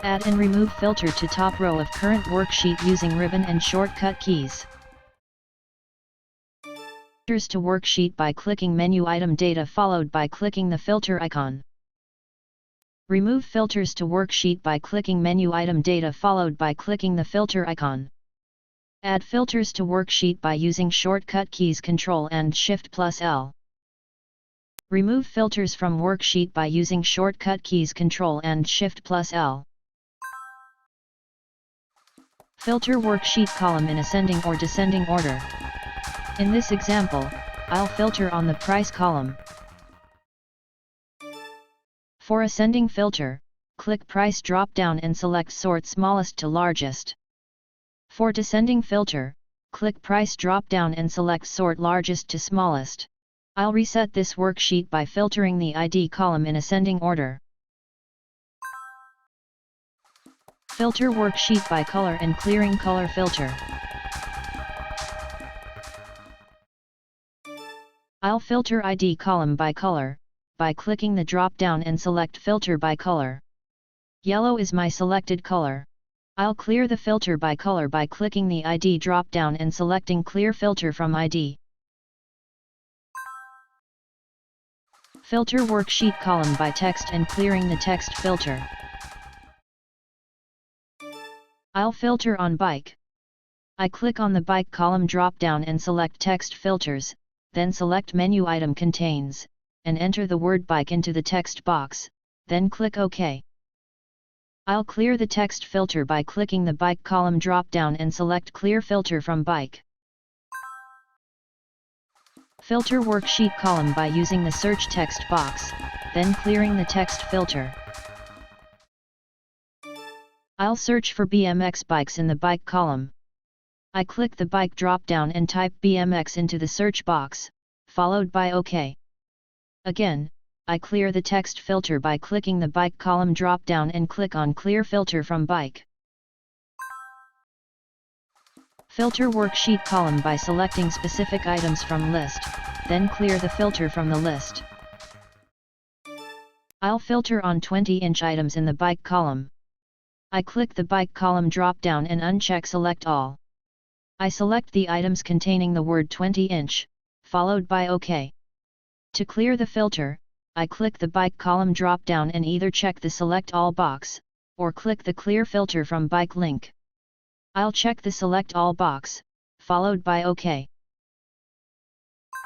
Add and remove filter to top row of current worksheet using ribbon and shortcut keys. Filters to worksheet by clicking menu item data followed by clicking the filter icon. Remove filters to worksheet by clicking menu item data followed by clicking the filter icon. Add filters to worksheet by using shortcut keys Ctrl and Shift+L. Remove filters from worksheet by using shortcut keys Ctrl and Shift+L. Filter worksheet column in ascending or descending order. In this example, I'll filter on the price column. For ascending filter, click Price drop-down and select Sort smallest to largest. For descending filter, click Price drop-down and select Sort largest to smallest. I'll reset this worksheet by filtering the ID column in ascending order. Filter worksheet by color and clearing color filter. I'll filter ID column by color, by clicking the drop-down and select Filter by color. Yellow is my selected color. I'll clear the filter by color by clicking the ID drop-down and selecting Clear Filter from ID. Filter worksheet column by text and clearing the text filter. I'll filter on bike. I click on the bike column drop-down and select Text Filters, then select Menu Item Contains, and enter the word bike into the text box, then click OK. I'll clear the text filter by clicking the bike column drop-down and select Clear Filter from bike. Filter worksheet column by using the search text box, then clearing the text filter. I'll search for BMX bikes in the bike column. I click the bike drop-down and type BMX into the search box, followed by OK. Again, I clear the text filter by clicking the bike column drop-down and click on Clear Filter from bike. Filter worksheet column by selecting specific items from list, then clear the filter from the list. I'll filter on 20-inch items in the bike column. I click the bike column drop-down and uncheck Select All. I select the items containing the word 20-inch, followed by OK. To clear the filter, I click the bike column drop-down and either check the Select All box, or click the Clear Filter from Bike link. I'll check the Select All box, followed by OK.